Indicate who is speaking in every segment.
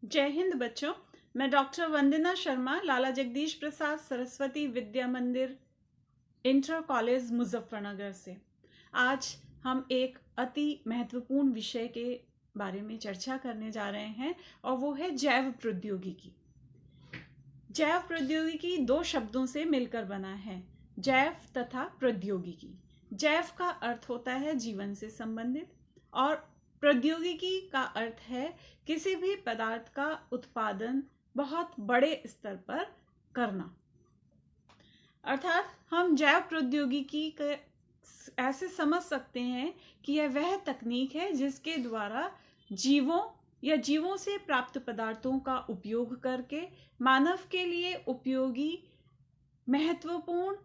Speaker 1: जय हिंद बच्चों। मैं डॉक्टर वंदना शर्मा लाला जगदीश प्रसाद सरस्वती विद्या मंदिर इंटर कॉलेज मुजफ्फरनगर से आज हम एक अति महत्वपूर्ण विषय के बारे में चर्चा करने जा रहे हैं और वो है जैव प्रौद्योगिकी। जैव प्रौद्योगिकी दो शब्दों से मिलकर बना है, जैव तथा प्रौद्योगिकी। जैव का अर्थ होता है जीवन से संबंधित और प्रौद्योगिकी का अर्थ है किसी भी पदार्थ का उत्पादन बहुत बड़े स्तर पर करना। अर्थात हम जैव प्रौद्योगिकी के ऐसे समझ सकते हैं कि यह वह तकनीक है जिसके द्वारा जीवों या जीवों से प्राप्त पदार्थों का उपयोग करके मानव के लिए उपयोगी महत्वपूर्ण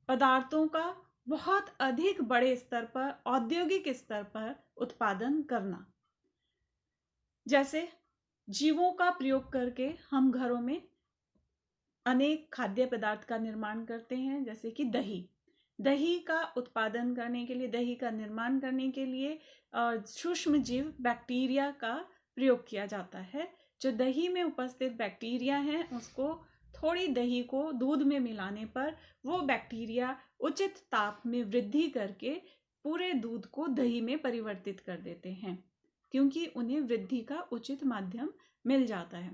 Speaker 1: पदार्थों का बहुत अधिक बड़े स्तर पर, औद्योगिक स्तर पर उत्पादन करना। जैसे जीवों का प्रयोग करके हम घरों में अनेक खाद्य पदार्थ का निर्माण करते हैं, जैसे कि दही का उत्पादन करने के लिए, दही का निर्माण करने के लिए सूक्ष्म जीव बैक्टीरिया का प्रयोग किया जाता है। जो दही में उपस्थित बैक्टीरिया हैं उसको थोड़ी दही को दूध में मिलाने पर वो बैक्टीरिया उचित ताप में वृद्धि करके पूरे दूध को दही में परिवर्तित कर देते हैं, क्योंकि उन्हें वृद्धि का उचित माध्यम मिल जाता है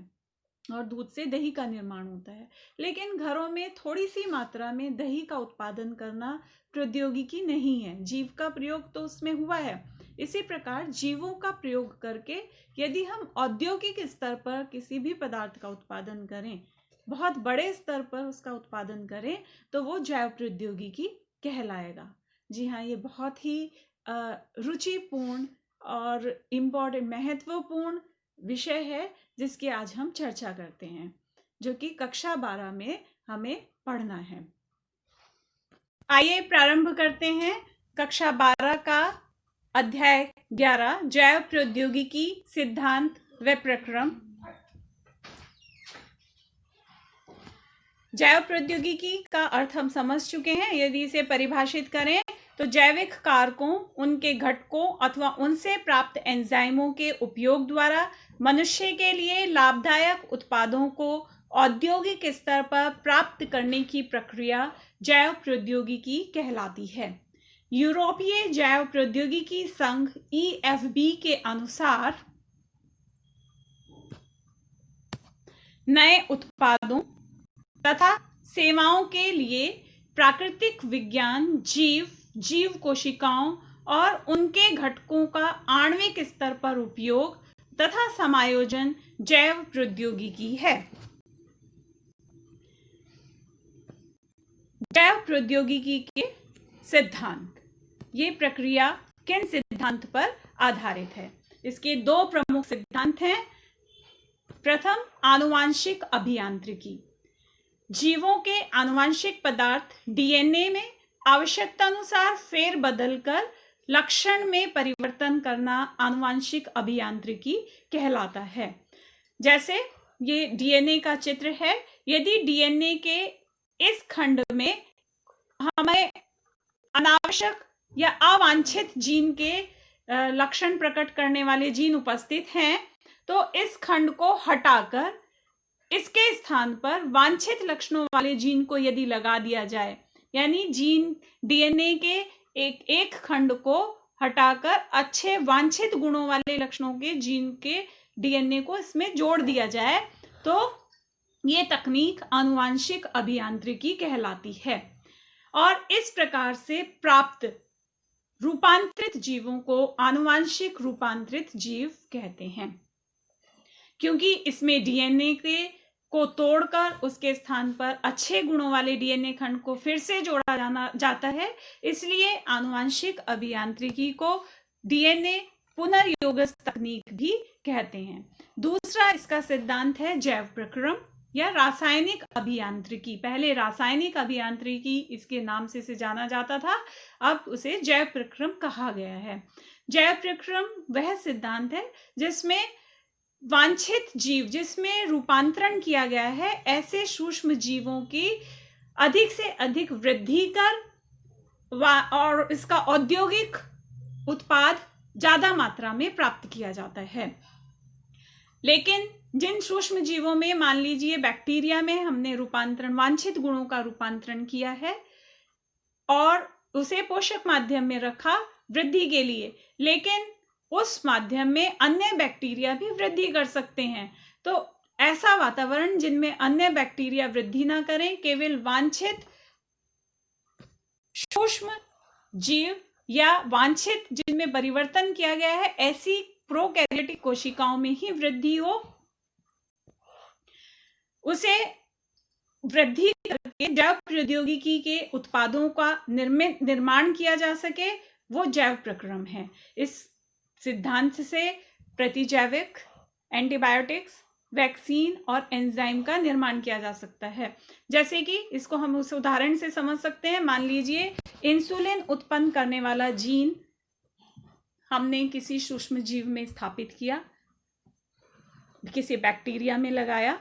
Speaker 1: और दूध से दही का निर्माण होता है। लेकिन घरों में थोड़ी सी मात्रा में दही का उत्पादन करना प्रौद्योगिकी नहीं है, जीव का प्रयोग तो उसमें हुआ है। इसी प्रकार जीवों का प्रयोग करके यदि हम औद्योगिक स्तर पर किसी भी पदार्थ का उत्पादन करें, बहुत बड़े स्तर पर उसका उत्पादन करें, तो वो जैव प्रौद्योगिकी कहलाएगा। जी हाँ, ये बहुत ही रुचिपूर्ण और इम्पोर्टेंट महत्वपूर्ण विषय है जिसकी आज हम चर्चा करते हैं, जो कि कक्षा 12 में हमें पढ़ना है। आइए प्रारंभ करते हैं कक्षा 12 का अध्याय 11, जैव प्रौद्योगिकी सिद्धांत व प्रक्रम। जैव प्रौद्योगिकी का अर्थ हम समझ चुके हैं। यदि इसे परिभाषित करें तो जैविक कारकों, उनके घटकों अथवा उनसे प्राप्त एंजाइमों के उपयोग द्वारा मनुष्य के लिए लाभदायक उत्पादों को औद्योगिक स्तर पर प्राप्त करने की प्रक्रिया जैव प्रौद्योगिकी कहलाती है। यूरोपीय जैव प्रौद्योगिकी संघ EFB के अनुसार नए उत्पादों तथा सेवाओं के लिए प्राकृतिक विज्ञान, जीव कोशिकाओं और उनके घटकों का आणविक स्तर पर उपयोग तथा समायोजन जैव प्रौद्योगिकी है। जैव प्रौद्योगिकी के सिद्धांत, ये प्रक्रिया किन सिद्धांत पर आधारित है? इसके दो प्रमुख सिद्धांत हैं। प्रथम, आनुवांशिक अभियांत्रिकी। जीवों के आनुवांशिक पदार्थ DNA में आवश्यकता अनुसार फेर बदल कर लक्षण में परिवर्तन करना आनुवांशिक अभियांत्रिकी कहलाता है। जैसे ये DNA का चित्र है। यदि DNA के इस खंड में हमें अनावश्यक या अवांछित जीन के लक्षण प्रकट करने वाले जीन उपस्थित हैं, तो इस खंड को हटाकर इसके स्थान पर वांछित लक्षणों वाले जीन को यदि लगा दिया जाए, यानी जीन DNA के एक खंड को हटाकर अच्छे वांछित गुणों वाले लक्षणों के जीन के DNA को इसमें जोड़ दिया जाए, तो ये तकनीक आनुवांशिक अभियांत्रिकी कहलाती है। और इस प्रकार से प्राप्त रूपांतरित जीवों को आनुवांशिक रूपांतरित जीव कहते हैं, क्योंकि इसमें DNA को तोड़कर उसके स्थान पर अच्छे गुणों वाले DNA खंड को फिर से जोड़ा जाता है। इसलिए आनुवांशिक अभियांत्रिकी को DNA पुनर्योगज तकनीक भी कहते हैं। दूसरा इसका सिद्धांत है जैव प्रक्रम या रासायनिक अभियांत्रिकी। पहले रासायनिक अभियांत्रिकी इसके नाम से इसे जाना जाता था, अब उसे जैव प्रक्रम कहा गया है। जैव प्रक्रम वह सिद्धांत है जिसमें वांछित जीव, जिसमें रूपांतरण किया गया है, ऐसे सूक्ष्म जीवों की अधिक से अधिक वृद्धि कर और इसका औद्योगिक उत्पाद ज्यादा मात्रा में प्राप्त किया जाता है। लेकिन जिन सूक्ष्म जीवों में, मान लीजिए बैक्टीरिया में, हमने रूपांतरण, वांछित गुणों का रूपांतरण किया है और उसे पोषक माध्यम में रखा वृद्धि के लिए, लेकिन उस माध्यम में अन्य बैक्टीरिया भी वृद्धि कर सकते हैं। तो ऐसा वातावरण जिनमें अन्य बैक्टीरिया वृद्धि ना करें, केवल वांछित सूक्ष्म जीव या वांछित जिनमें परिवर्तन किया गया है, ऐसी प्रोकैरियोटिक कोशिकाओं में ही वृद्धि हो, उसे वृद्धि करके जैव प्रौद्योगिकी के उत्पादों का निर्माण किया जा सके, वो जैव प्रक्रम है। इस सिद्धांत से प्रतिजैविक, एंटीबायोटिक्स, वैक्सीन और एंजाइम का निर्माण किया जा सकता है। जैसे कि इसको हम उस उदाहरण से समझ सकते हैं। मान लीजिए इंसुलिन उत्पन्न करने वाला जीन हमने किसी सूक्ष्म जीव में स्थापित किया, किसी बैक्टीरिया में लगाया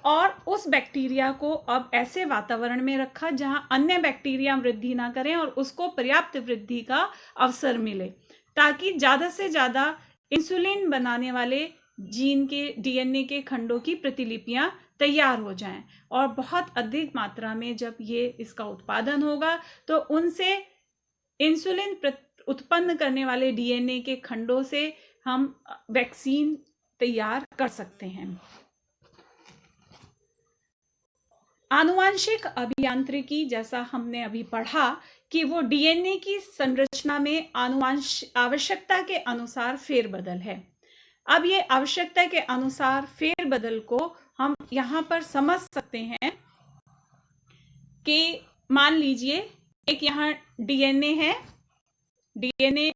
Speaker 1: और उस बैक्टीरिया को अब ऐसे वातावरण में रखा जहां अन्य बैक्टीरिया वृद्धि ना करें और उसको पर्याप्त वृद्धि का अवसर मिले, ताकि ज़्यादा से ज़्यादा इंसुलिन बनाने वाले जीन के डीएनए के खंडों की प्रतिलिपियां तैयार हो जाएं। और बहुत अधिक मात्रा में जब ये इसका उत्पादन होगा तो उनसे इंसुलिन उत्पन्न करने वाले डीएनए के खंडों से हम वैक्सीन तैयार कर सकते हैं। आनुवांशिक अभियांत्रिकी, जैसा हमने अभी पढ़ा कि वो डीएनए की संरचना में आवश्यकता के अनुसार फेरबदल है। अब ये आवश्यकता के अनुसार फेरबदल को हम यहाँ पर समझ सकते हैं कि मान लीजिए एक यहाँ डीएनए है, डीएनए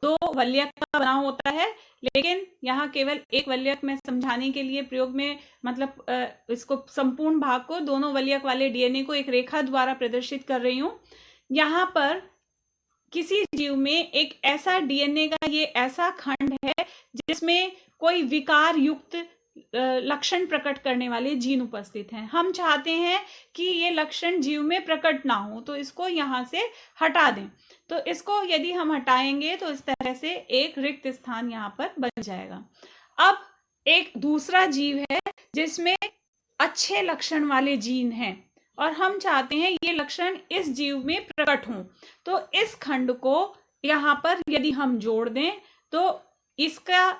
Speaker 1: 2 वल्यक का बना होता है, लेकिन यहाँ केवल एक वल्यक में समझाने के लिए प्रयोग में, मतलब इसको संपूर्ण भाग को, दोनों वल्यक वाले डीएनए को एक रेखा द्वारा प्रदर्शित कर रही हूँ। यहाँ पर किसी जीव में एक ऐसा डीएनए का ये ऐसा खंड है जिसमें कोई विकार युक्त लक्षण प्रकट करने वाले जीन उपस्थित हैं। हम चाहते हैं कि ये लक्षण जीव में प्रकट ना हो, तो इसको यहाँ से हटा दें। तो इसको यदि हम हटाएंगे तो इस तरह से एक रिक्त स्थान यहाँ पर बन जाएगा। अब एक दूसरा जीव है जिसमें अच्छे लक्षण वाले जीन हैं और हम चाहते हैं ये लक्षण इस जीव में प्रकट हों, तो इस खंड को यहाँ पर यदि हम जोड़ दें तो इसका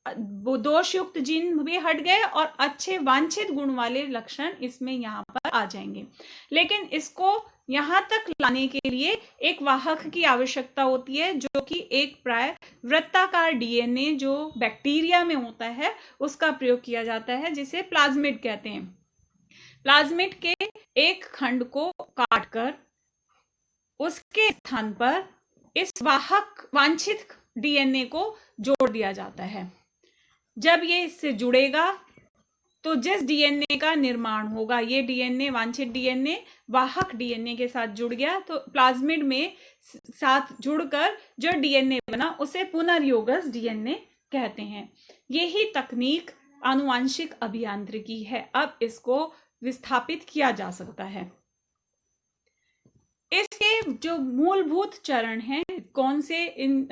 Speaker 1: दोषयुक्त जीन भी हट गए और अच्छे वांछित गुण वाले लक्षण इसमें यहाँ पर आ जाएंगे। लेकिन इसको यहाँ तक लाने के लिए एक वाहक की आवश्यकता होती है, जो कि एक प्राय वृत्ताकार डीएनए जो बैक्टीरिया में होता है उसका प्रयोग किया जाता है, जिसे प्लाज्मिड कहते हैं। प्लाज्मिड के एक खंड को काटकर उसके स्थान पर इस वाहक वांछित डीएनए को जोड़ दिया जाता है। जब ये इससे जुड़ेगा तो जिस डीएनए का निर्माण होगा, ये डीएनए, वांछित डीएनए वाहक डीएनए के साथ जुड़ गया, तो प्लाज्मिड में साथ जुड़कर जो डीएनए बना उसे पुनर्योगज डीएनए कहते हैं। यही तकनीक आनुवांशिक अभियांत्रिकी है। अब इसको विस्थापित किया जा सकता है। इसके जो मूलभूत चरण हैं, कौन से इन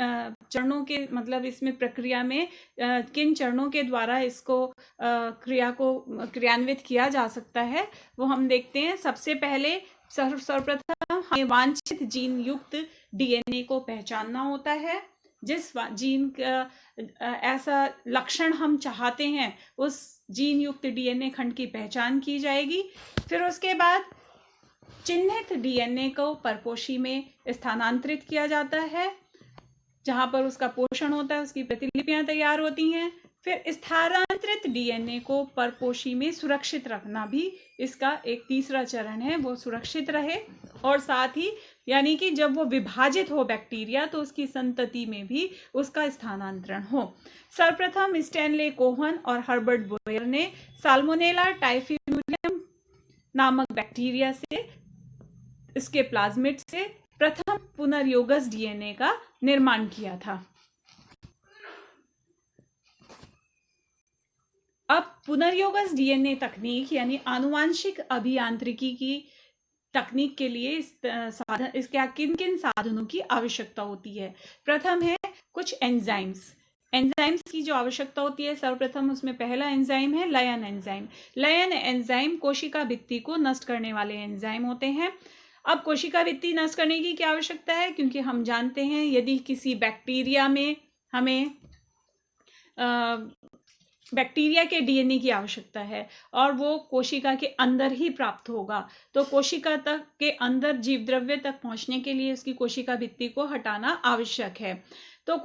Speaker 1: चरणों के, मतलब इसमें प्रक्रिया में किन चरणों के द्वारा इसको क्रिया को क्रियान्वित किया जा सकता है, वो हम देखते हैं। सबसे पहले सर्वप्रथम हमें वांछित जीन युक्त डीएनए को पहचानना होता है। जिस जीन का ऐसा लक्षण हम चाहते हैं, उस जीन युक्त डीएनए खंड की पहचान की जाएगी। फिर उसके बाद चिन्हित डीएनए को परपोषी में स्थानांतरित किया जाता है, जहां पर उसका पोषण होता है, उसकी प्रतिलिपियां तैयार होती हैं। फिर स्थानांतरित डीएनए को परपोषी में सुरक्षित रखना भी इसका एक तीसरा चरण है, वो सुरक्षित रहे और साथ ही यानी कि जब वो विभाजित हो बैक्टीरिया तो उसकी संतति में भी उसका स्थानांतरण हो। सर्वप्रथम स्टैनले कोहन और हर्बर्ट बोयर ने साल्मोनेला टाइफिमुलियम नामक बैक्टीरिया से, इसके प्लाज्मिड से प्रथम पुनर्योगज डीएनए का निर्माण किया था। अब पुनर्योगज डीएनए तकनीक यानी आनुवांशिक अभियांत्रिकी की तकनीक के लिए इसके किन किन साधनों की आवश्यकता होती है। प्रथम है कुछ एंजाइम्स। एंजाइम्स की जो आवश्यकता होती है, सर्वप्रथम उसमें पहला एंजाइम है लयन एंजाइम। लयन एंजाइम कोशिका भित्ति को नष्ट करने वाले एंजाइम होते हैं। अब कोशिका भित्ति नष्ट करने की क्या आवश्यकता है, क्योंकि हम जानते हैं यदि किसी बैक्टीरिया में हमें बैक्टीरिया के डीएनए की आवश्यकता है और वो कोशिका के अंदर ही प्राप्त होगा, तो कोशिका तक के अंदर जीव द्रव्य तक पहुंचने के लिए उसकी कोशिका भित्ति को हटाना आवश्यक है। तो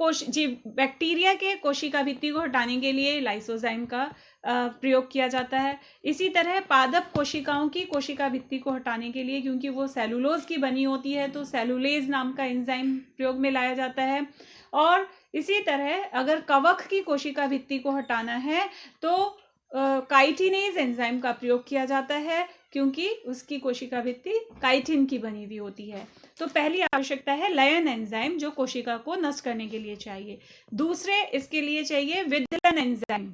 Speaker 1: बैक्टीरिया के कोशिका भित्ति को हटाने के लिए लाइसोजाइम का प्रयोग किया जाता है। इसी तरह पादप कोशिकाओं की कोशिका भित्ति को हटाने के लिए, क्योंकि वो सेलुलोज की बनी होती है, तो सेलुलेज नाम का एंजाइम प्रयोग में लाया जाता है। और इसी तरह अगर कवक की कोशिका भित्ति को हटाना है तो काइटिनेज एंजाइम का प्रयोग किया जाता है, क्योंकि उसकी कोशिका भित्ति काइटिन की बनी हुई होती है। तो पहली आवश्यकता है लयन एंजाइम, जो कोशिका को नष्ट करने के लिए चाहिए। दूसरे इसके लिए चाहिए विदलन एंजाइम।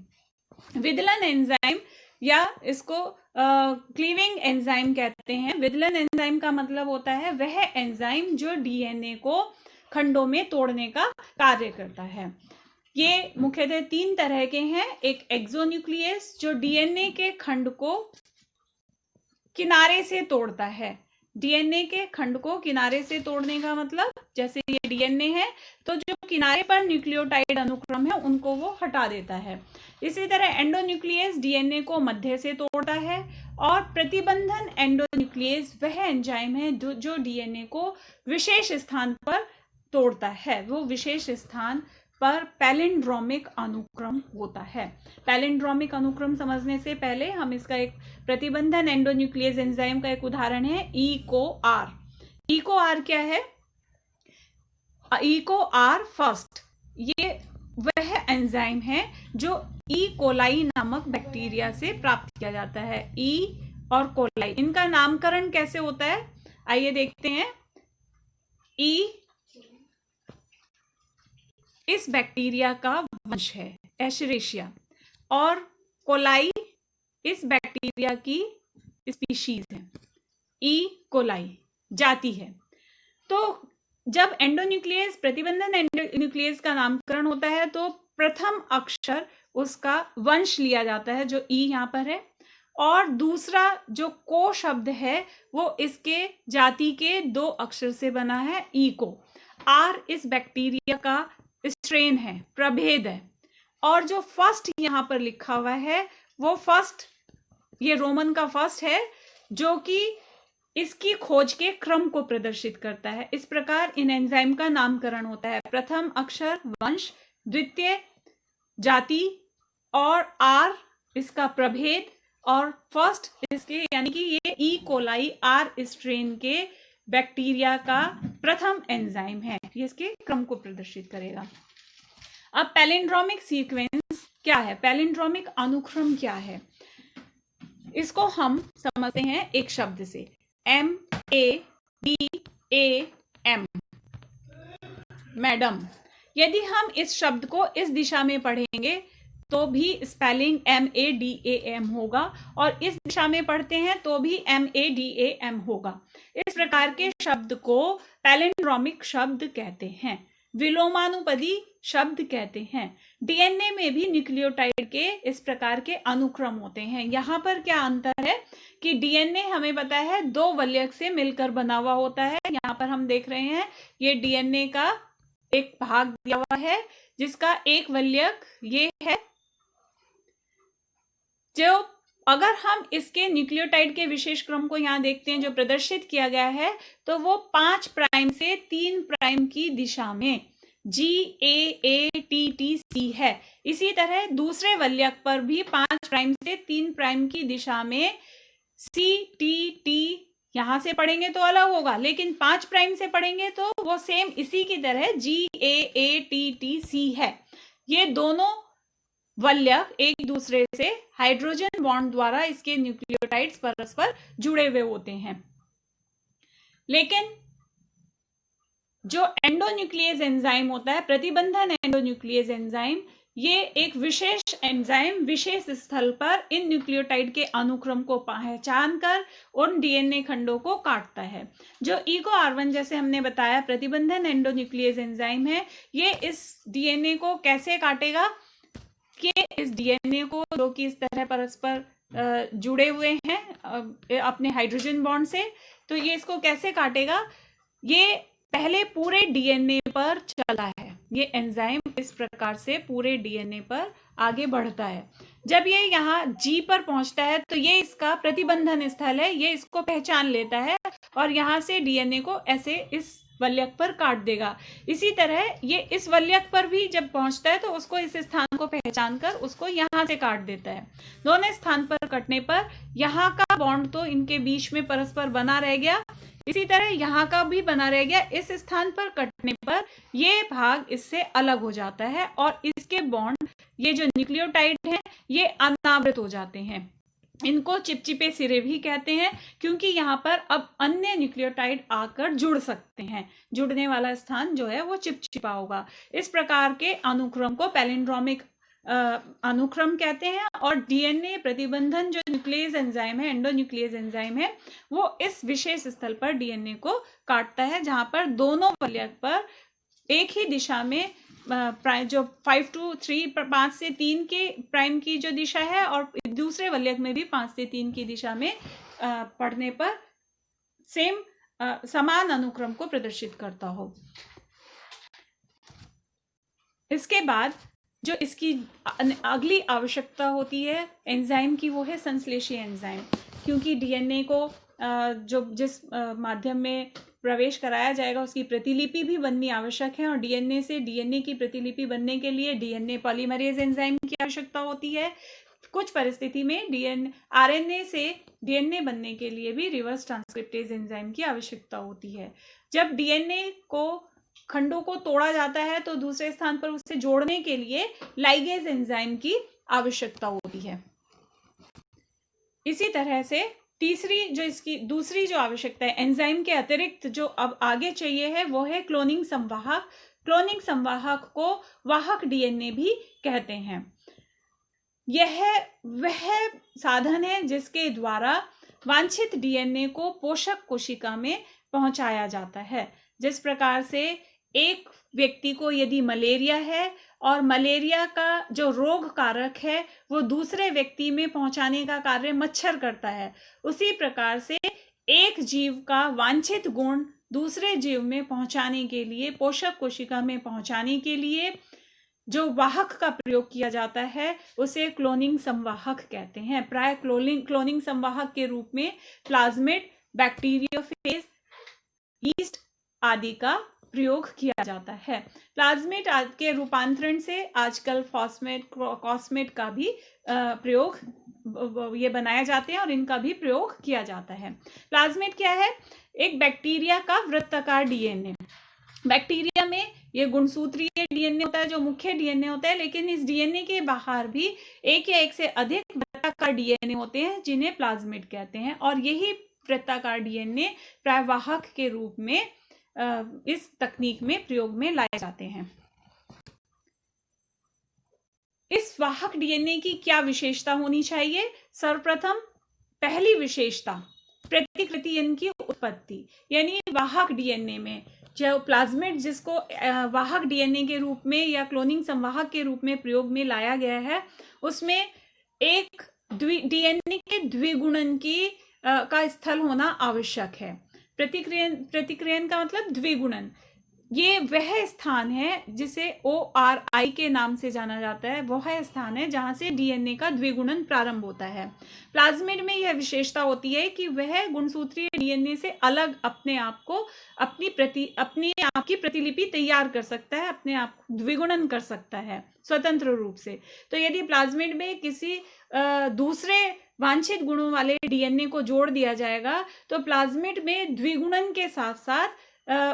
Speaker 1: विदलन एंजाइम या इसको क्लीविंग एंजाइम कहते हैं। विदलन एंजाइम का मतलब होता है वह एंजाइम जो डीएनए को खंडों में तोड़ने का कार्य करता है। ये मुख्यतः 3 तरह के हैं। एक एक्सोन्यूक्लियस जो डीएनए के खंड को किनारे से तोड़ता है। डीएनए के खंड को किनारे से तोड़ने का मतलब, जैसे ये डीएनए है तो जो किनारे पर न्यूक्लियोटाइड अनुक्रम है उनको वो हटा देता है। इसी तरह एंडोन्यूक्लियस डीएनए को मध्य से तोड़ता है। और प्रतिबंधन एंडोन्यूक्लियस वह एंजाइम है जो डीएनए को विशेष स्थान पर तोड़ता है। वो विशेष स्थान पर पैलिंड्रोमिक अनुक्रम होता है। पैलिंड्रोमिक अनुक्रम समझने से पहले हम इसका एक प्रतिबंधन एंडोन्यूक्लियस एंजाइम का एक उदाहरण है EcoR। EcoR क्या है? EcoR फर्स्ट, ये वह एंजाइम है जो ई कोलाई नामक बैक्टीरिया से प्राप्त किया जाता है। ई और कोलाई, इनका नामकरण कैसे होता है आइए देखते हैं। ई इस बैक्टीरिया का वंश है, एशेरेशिया, और कोलाई इस बैक्टीरिया की स्पीशीज है, ई कोलाई जाति है। तो जब एंडोन्यूक्लियस प्रतिबंधन एंडोन्यूक्लियस का नामकरण होता है तो प्रथम अक्षर उसका वंश लिया जाता है जो ई यहाँ पर है, और दूसरा जो को शब्द है वो इसके जाति के 2 अक्षर से बना है, ई को। आर इस बैक्टीरिया का स्ट्रेन है, प्रभेद है। और जो फर्स्ट यहाँ पर लिखा हुआ है वो फर्स्ट, ये रोमन का फर्स्ट है जो कि इसकी खोज के क्रम को प्रदर्शित करता है। इस प्रकार इन एंजाइम का नामकरण होता है। प्रथम अक्षर वंश, द्वितीय जाति, और आर इसका प्रभेद, और फर्स्ट इसके, यानी कि ये ई कोलाई आर स्ट्रेन के बैक्टीरिया का प्रथम एंजाइम है। ये इसके क्रम को प्रदर्शित करेगा। अब पैलिंड्रोमिक सीक्वेंस क्या है, पैलिंड्रोमिक अनुक्रम क्या है, इसको हम समझते हैं एक शब्द से, MADAM, मैडम। यदि हम इस शब्द को इस दिशा में पढ़ेंगे तो भी स्पेलिंग MADAM होगा, और इस दिशा में पढ़ते हैं तो भी MADAM होगा। इस प्रकार के शब्द को पैलिंड्रोमिक शब्द कहते हैं, विलोमानुपदी शब्द कहते हैं। डीएनए में भी न्यूक्लियोटाइड के इस प्रकार के अनुक्रम होते हैं। यहाँ पर क्या अंतर है कि डीएनए हमें पता है 2 वल्यक से मिलकर बना हुआ होता है। यहाँ पर हम देख रहे हैं ये डीएनए का एक भाग दिया हुआ है जिसका एक वल्यक ये है, जो अगर हम इसके न्यूक्लियोटाइड के विशेष क्रम को यहाँ देखते हैं जो प्रदर्शित किया गया है, तो वो 5 प्राइम से 3 प्राइम की दिशा में GAATTC है। इसी तरह दूसरे वल्यक पर भी 5 प्राइम से 3 प्राइम की दिशा में CTT, यहां से पढ़ेंगे तो अलग होगा, लेकिन 5 प्राइम से पढ़ेंगे तो वो सेम इसी की तरह GAATTC है। ये दोनों वल्यक एक दूसरे से हाइड्रोजन बॉन्ड द्वारा इसके न्यूक्लियोटाइड्स परस्पर जुड़े हुए होते हैं। लेकिन जो एंडोन्यूक्लियस एंजाइम होता है, प्रतिबंधन एंडोन्यूक्लियस एंजाइम, ये एक विशेष एंजाइम विशेष स्थल पर इन न्यूक्लियोटाइड के अनुक्रम को पहचान कर उन डीएनए खंडों को काटता है। जो EcoR1 जैसे हमने बताया प्रतिबंधन एंडोन्यूक्लियस एंजाइम है, ये इस डीएनए को कैसे काटेगा कि इस डीएनए को जो कि इस तरह परस्पर जुड़े हुए हैं अपने हाइड्रोजन बॉन्ड से, तो ये इसको कैसे काटेगा, ये पहले पूरे डीएनए पर चला है। ये एंजाइम इस प्रकार से पूरे डीएनए पर आगे बढ़ता है। जब ये यहाँ जी पर पहुंचता है तो ये इसका प्रतिबंधन स्थल है, ये इसको पहचान लेता है और यहाँ से डीएनए को ऐसे इस वल्यक पर काट देगा। इसी तरह ये इस वल्यक पर भी जब पहुंचता है तो उसको इस स्थान को पहचान कर उसको यहाँ से काट देता है। दोनों स्थान पर कटने पर यहाँ का बॉन्ड तो इनके बीच में परस्पर बना रह गया, इसी तरह यहाँ का भी बना रह गया। इस स्थान पर कटने पर ये भाग इससे अलग हो जाता है और इसके बॉन्ड, ये जो न्यूक्लियोटाइड हैं, ये अनावृत हो जाते हैं। इनको चिपचिपे सिरे भी कहते हैं क्योंकि यहाँ पर अब अन्य न्यूक्लियोटाइड आकर जुड़ सकते हैं। जुड़ने वाला स्थान जो है वो चिपचिपा होगा। इस प्रकार के अनुक्रम को पैलिंड्रोमिक अनुक्रम कहते हैं। और डीएनए प्रतिबंधन जो न्यूक्लियस एंजाइम है, एंडोन्यूक्लियस एंजाइम है, वो इस विशेष स्थल पर डीएनए को काटता है जहां पर दोनों वल्यक पर एक ही दिशा में जो 5 to 3 5 से 3 के प्राइम की जो दिशा है और दूसरे वल्यक में भी 5 से 3 की दिशा में पढ़ने पर समान अनुक्रम को प्रदर्शित करता हो। इसके बाद जो इसकी अगली आवश्यकता होती है एंजाइम की, वो है संश्लेषी एंजाइम। क्योंकि डीएनए को जो जिस माध्यम में प्रवेश कराया जाएगा उसकी प्रतिलिपि भी बननी आवश्यक है और डीएनए से डीएनए की प्रतिलिपि बनने के लिए डीएनए पॉलीमरेज एंजाइम की आवश्यकता होती है। कुछ परिस्थिति में आरएनए से डीएनए बनने के लिए भी रिवर्स ट्रांसक्रिप्टेज एंजाइम की आवश्यकता होती है। जब डीएनए को खंडों को तोड़ा जाता है तो दूसरे स्थान पर उसे जोड़ने के लिए लाइगेज एंजाइम की आवश्यकता होती है। इसी तरह से इसकी दूसरी जो आवश्यकता है एंजाइम के अतिरिक्त जो अब आगे चाहिए है वो है क्लोनिंग संवाहक। क्लोनिंग संवाहक को वाहक डीएनए भी कहते हैं। यह वह साधन है जिसके द्वारा वांछित डीएनए को पोषक कोशिका में पहुंचाया जाता है। जिस प्रकार से एक व्यक्ति को यदि मलेरिया है और मलेरिया का जो रोग कारक है वो दूसरे व्यक्ति में पहुंचाने का कार्य मच्छर करता है, उसी प्रकार से एक जीव का वांछित गुण दूसरे जीव में पहुंचाने के लिए, पोषक कोशिका में पहुंचाने के लिए जो वाहक का प्रयोग किया जाता है उसे क्लोनिंग संवाहक कहते हैं। प्राय क्लोनिंग संवाहक के रूप में प्लाज्मिड, बैक्टीरियोफेज, यीस्ट आदि का प्रयोग किया जाता है। प्लाज्मिड के रूपांतरण से आजकल कॉस्मेट का भी प्रयोग ये बनाए जाते हैं और इनका भी प्रयोग किया जाता है। प्लाज्मिड क्या है? एक बैक्टीरिया का वृत्ताकार डीएनए। बैक्टीरिया में ये गुणसूत्रीय डीएनए होता है जो मुख्य डीएनए होता है, लेकिन इस डीएनए के बाहर भी एक या एक से अधिक वृत्ताकार डीएनए होते हैं जिन्हें प्लाज्मिड कहते हैं। और यही वृत्ताकार डीएनए प्राय वाहक के रूप में इस तकनीक में प्रयोग में लाए जाते हैं। इस वाहक डीएनए की क्या विशेषता होनी चाहिए? सर्वप्रथम पहली विशेषता प्रतिकृतियन की उत्पत्ति, यानी वाहक डीएनए में जो प्लाज्मिड जिसको वाहक डीएनए के रूप में या क्लोनिंग संवाहक के रूप में प्रयोग में लाया गया है, उसमें एक डीएनए के द्विगुणन का स्थल होना आवश्यक है। प्रतिक्रियन का मतलब द्विगुणन। ये वह स्थान है जिसे ORI के नाम से जाना जाता है। वह स्थान है जहां से डीएनए का द्विगुणन प्रारंभ होता है। प्लाज्मिड में यह विशेषता होती है कि वह गुणसूत्रीय डीएनए से अलग अपने आप को अपनी आप की प्रतिलिपि तैयार कर सकता है, अपने आप द्विगुणन कर सकता है स्वतंत्र रूप से। तो यदि प्लाज्मिड में किसी दूसरे वांछित गुणों वाले डीएनए को जोड़ दिया जाएगा तो प्लाज्मिड में द्विगुणन के साथ साथ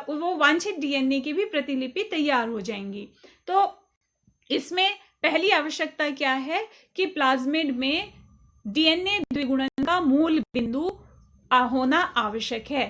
Speaker 1: वो वांछित डीएनए की भी प्रतिलिपि तैयार हो जाएंगी। तो इसमें पहली आवश्यकता क्या है कि प्लाज्मिड में डीएनए द्विगुणन का मूल बिंदु होना आवश्यक है।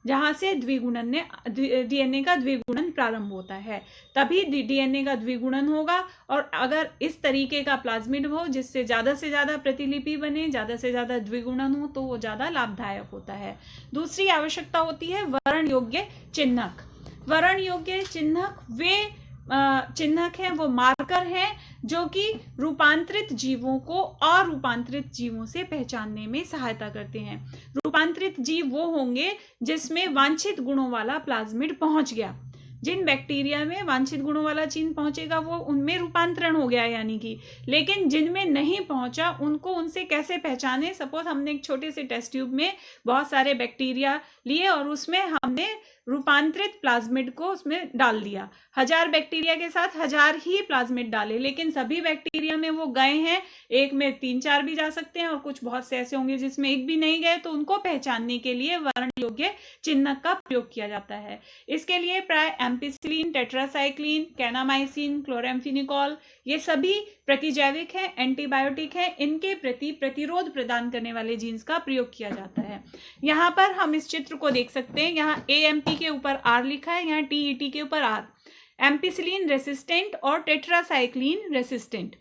Speaker 1: जहां से डीएनए का द्विगुणन प्रारंभ होता है, तभी डीएनए का द्विगुणन होगा। और अगर इस तरीके का प्लाज्मिड हो जिससे ज्यादा से ज्यादा प्रतिलिपि बने, ज्यादा से ज्यादा द्विगुणन हो, तो वो ज्यादा लाभदायक होता है। दूसरी आवश्यकता होती है वर्ण योग्य चिन्हक। वर्ण योग्य चिन्हक वे चिन्हक हैं, वो मार्कर हैं जो कि रूपांतरित जीवों को अरूपांतरित जीवों से पहचानने में सहायता करते हैं। रूपांतरित जीव वो होंगे जिसमें वांछित गुणों वाला प्लाज्मिड पहुंच गया। जिन बैक्टीरिया में वांछित गुणों वाला जीन पहुंचेगा वो उनमें रूपांतरण हो गया यानी कि, लेकिन जिनमें नहीं पहुंचा उनको उनसे कैसे पहचाने। सपोज हमने एक छोटे से टेस्ट ट्यूब में बहुत सारे बैक्टीरिया लिए और उसमें हमने रूपांतरित प्लाज्मिड को उसमें डाल दिया। 1000 बैक्टीरिया के साथ 1000 ही प्लाज्मिड डाले, लेकिन सभी बैक्टीरिया में वो गए हैं, एक में 3-4 भी जा सकते हैं और कुछ बहुत से ऐसे होंगे जिसमें एक भी नहीं गए, तो उनको पहचानने के लिए वर्ण योग्य चिन्हक का प्रयोग किया जाता है। इसके लिए प्राय एम्पिसिलिन, टेट्रासाइक्लिन, कैनामाइसिन, क्लोराम्फेनिकोल ये सभी प्रतिजैविक हैं, एंटीबायोटिक हैं, इनके प्रति प्रतिरोध प्रदान करने वाले जीन्स का प्रयोग किया जाता है। यहाँ पर हम इस चित्र को देख सकते हैं, यहाँ AMP के ऊपर R लिखा है, यहाँ TET के ऊपर R। एम्पिसिलिन रेसिस्टेंट और टेट्रासाइक्लिन रेसिस्टेंट,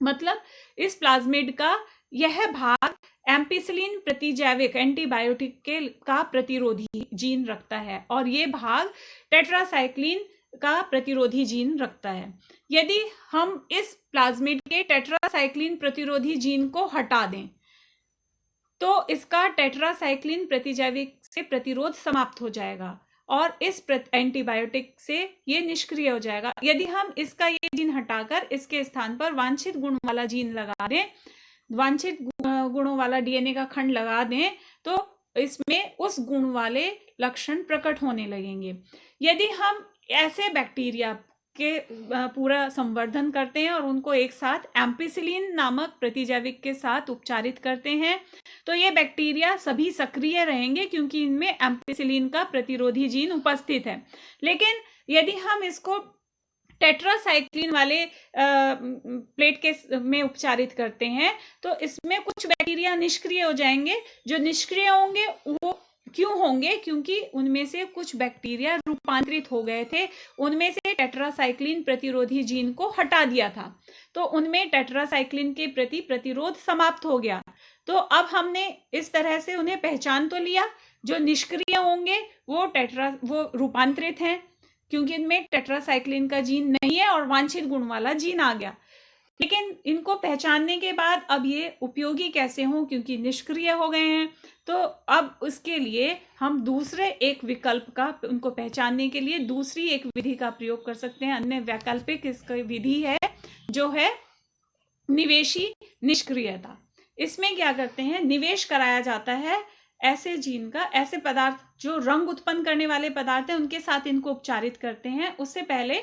Speaker 1: मतलब इस प्लाज्मिड का यह भाग एम्पिसिलिन प्रतिजैविक एंटीबायोटिक का प्रतिरोधी जीन रखता है और ये भाग टेट्रासाइक्लिन का प्रतिरोधी जीन रखता है। यदि हम इस प्लाज्मिड के टेट्रासाइक्लिन प्रतिरोधी जीन को हटा दें तो इसका टेट्रासाइक्लिन प्रतिजैविक से प्रतिरोध समाप्त हो जाएगा और इस एंटीबायोटिक से ये निष्क्रिय हो जाएगा। यदि हम इसका ये जीन हटाकर इसके स्थान पर वांछित गुण वाला जीन लगा दें, वांछित गुणों वाला डीएनए का खंड लगा दें, तो इसमें उस गुण वाले लक्षण प्रकट होने लगेंगे। यदि हम ऐसे बैक्टीरिया के पूरा संवर्धन करते हैं और उनको एक साथ एम्पिसिलिन नामक प्रतिजैविक के साथ उपचारित करते हैं, तो ये बैक्टीरिया सभी सक्रिय रहेंगे क्योंकि इनमें एम्पिसिलिन का प्रतिरोधी जीन उपस्थित है। लेकिन यदि हम इसको टेट्रासाइक्लिन वाले प्लेट के में उपचारित करते हैं तो इसमें कुछ बैक्टीरिया निष्क्रिय हो जाएंगे। जो निष्क्रिय होंगे वो क्यों होंगे? क्योंकि उनमें से कुछ बैक्टीरिया रूपांतरित हो गए थे, उनमें से टेट्रासाइक्लिन प्रतिरोधी जीन को हटा दिया था, तो उनमें टेट्रासाइक्लिन के प्रति प्रतिरोध समाप्त हो गया। तो अब हमने इस तरह से उन्हें पहचान तो लिया, जो निष्क्रिय होंगे वो रूपांतरित हैं क्योंकि इनमें टेट्रासाइक्लिन का जीन नहीं है और वांछित गुण वाला जीन आ गया। लेकिन इनको पहचानने के बाद अब ये उपयोगी कैसे हों, क्योंकि निष्क्रिय हो गए हैं, तो अब उसके लिए हम दूसरे एक विकल्प का, उनको पहचानने के लिए दूसरी एक विधि का प्रयोग कर सकते हैं। अन्य वैकल्पिक इसकी विधि है जो है निवेशी निष्क्रियता। इसमें क्या करते हैं, निवेश कराया जाता है ऐसे जीन का, ऐसे पदार्थ जो रंग उत्पन्न करने वाले पदार्थ हैं उनके साथ इनको उपचारित करते हैं। उससे पहले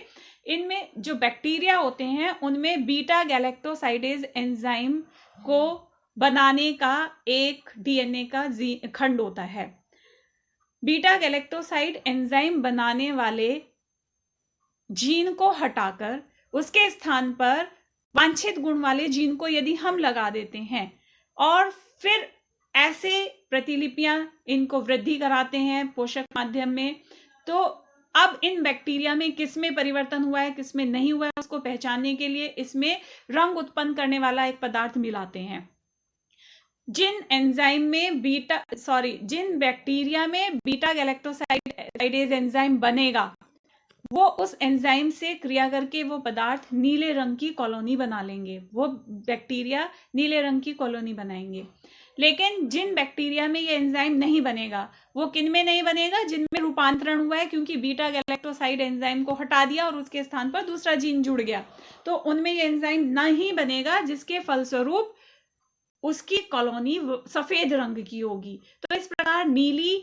Speaker 1: इनमें जो बैक्टीरिया होते हैं उनमें बीटा गैलेक्टोसाइडेज एंजाइम को बनाने का एक डीएनए का खंड होता है। बीटा गैलेक्टोसाइड एंजाइम बनाने वाले जीन को हटाकर उसके स्थान पर वांछित गुण वाले जीन को यदि हम लगा देते हैं और फिर ऐसे प्रतिलिपियां इनको वृद्धि कराते हैं पोषक माध्यम में, तो अब इन बैक्टीरिया में किसमें परिवर्तन हुआ है किसमें नहीं हुआ है उसको पहचानने के लिए इसमें रंग उत्पन्न करने वाला एक पदार्थ मिलाते हैं। जिन बैक्टीरिया में बीटा गैलेक्टोसाइडेज एंजाइम बनेगा वो उस एंजाइम से क्रिया करके वो पदार्थ नीले रंग की कॉलोनी बना लेंगे, वो बैक्टीरिया नीले रंग की कॉलोनी बनाएंगे। लेकिन जिन बैक्टीरिया में ये एंजाइम नहीं बनेगा, वो किन में नहीं बनेगा? जिनमें रूपांतरण हुआ है, क्योंकि बीटा गैलेक्टोसाइड एंजाइम को हटा दिया और उसके स्थान पर दूसरा जीन जुड़ गया, तो उनमें ये एंजाइम नहीं बनेगा, जिसके फलस्वरूप उसकी कॉलोनी सफेद रंग की होगी। तो इस प्रकार नीली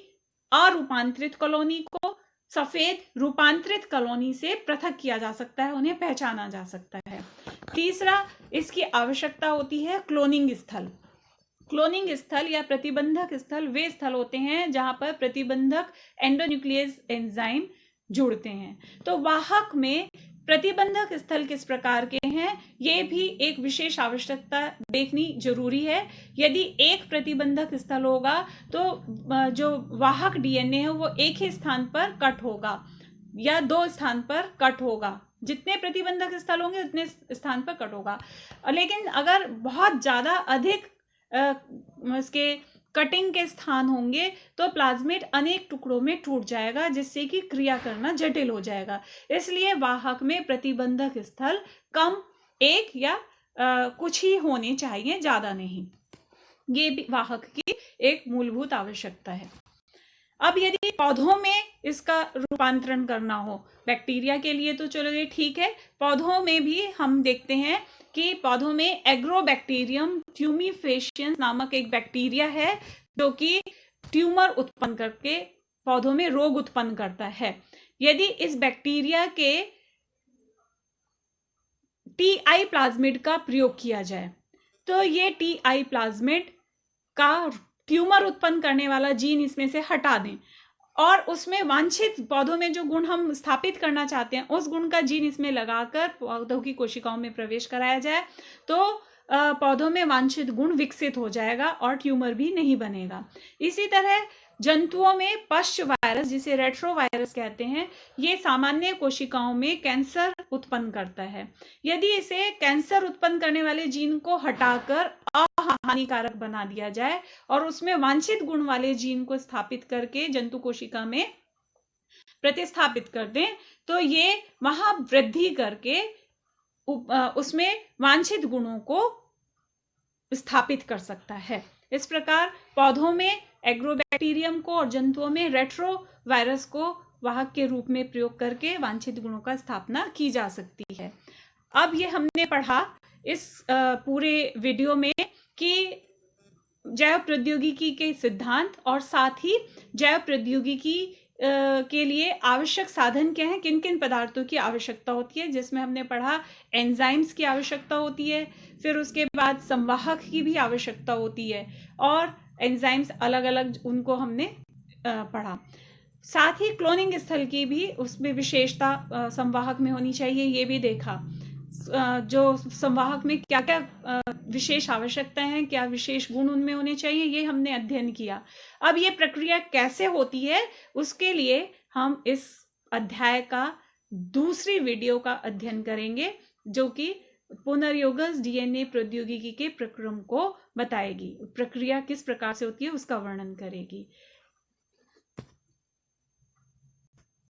Speaker 1: अरूपांतरित कॉलोनी को सफेद रूपांतरित कॉलोनी से पृथक किया जा सकता है, उन्हें पहचाना जा सकता है। तीसरा, इसकी आवश्यकता होती है क्लोनिंग स्थल। क्लोनिंग स्थल या प्रतिबंधक स्थल वे स्थल होते हैं जहां पर प्रतिबंधक एंडोन्यूक्लियस एंजाइम जुड़ते हैं। तो वाहक में प्रतिबंधक स्थल किस प्रकार के हैं, ये भी एक विशेष आवश्यकता देखनी जरूरी है। यदि एक प्रतिबंधक स्थल होगा तो जो वाहक डीएनए है वो एक ही स्थान पर कट होगा या 2 स्थान पर कट होगा। जितने प्रतिबंधक स्थल होंगे उतने स्थान पर कट होगा। लेकिन अगर बहुत ज्यादा अधिक इसके कटिंग के स्थान होंगे तो प्लाज्मिड अनेक टुकड़ों में टूट जाएगा, जिससे कि क्रिया करना जटिल हो जाएगा। इसलिए वाहक में प्रतिबंधक स्थल कम, एक या कुछ ही होने चाहिए, ज्यादा नहीं। ये भी वाहक की एक मूलभूत आवश्यकता है। अब यदि पौधों में इसका रूपांतरण करना हो, बैक्टीरिया के लिए तो चलो ये ठीक है, पौधों में भी हम देखते हैं कि पौधों में एग्रोबैक्टीरियम ट्यूमीफेशियंस नामक एक बैक्टीरिया है जो कि ट्यूमर उत्पन्न करके पौधों में रोग उत्पन्न करता है। यदि इस बैक्टीरिया के टीआई प्लाज्मिड का प्रयोग किया जाए तो ये टीआई प्लाज्मिड का ट्यूमर उत्पन्न करने वाला जीन इसमें से हटा दें और उसमें वांछित पौधों में जो गुण हम स्थापित करना चाहते हैं उस गुण का जीन इसमें लगाकर पौधों की कोशिकाओं में प्रवेश कराया जाए तो पौधों में वांछित गुण विकसित हो जाएगा और ट्यूमर भी नहीं बनेगा। इसी तरह जंतुओं में पश्च वायरस, जिसे रेट्रोवायरस कहते हैं, ये सामान्य कोशिकाओं में कैंसर उत्पन्न करता है। यदि इसे कैंसर उत्पन्न करने वाले जीन को हटाकर अहानिकारक बना दिया जाए और उसमें वांछित गुण वाले जीन को स्थापित करके जंतु कोशिका में प्रतिस्थापित कर दें तो ये वहां वृद्धि करके उसमें वांछित गुणों को स्थापित कर सकता है। इस प्रकार पौधों में एग्रोबैक्टीरियम को और जंतुओं में रेट्रोवायरस को वाहक के रूप में प्रयोग करके वांछित गुणों का स्थापना की जा सकती है। अब ये हमने पढ़ा इस पूरे वीडियो में कि जैव प्रौद्योगिकी के सिद्धांत और साथ ही जैव प्रौद्योगिकी के लिए आवश्यक साधन क्या हैं, किन किन पदार्थों की आवश्यकता होती है, जिसमें हमने पढ़ा एंजाइम्स की आवश्यकता होती है, फिर उसके बाद संवाहक की भी आवश्यकता होती है और एंजाइम्स अलग अलग उनको हमने पढ़ा। साथ ही क्लोनिंग स्थल की भी उसमें विशेषता संवाहक में होनी चाहिए, ये भी देखा। जो संवाहक में क्या क्या विशेष आवश्यकताएं हैं, क्या विशेष गुण उनमें होने चाहिए, ये हमने अध्ययन किया। अब ये प्रक्रिया कैसे होती है उसके लिए हम इस अध्याय का दूसरी वीडियो का अध्ययन करेंगे जो कि पुनर्योगज डीएनए प्रौद्योगिकी के प्रक्रम को बताएगी, प्रक्रिया किस प्रकार से होती है उसका वर्णन करेगी।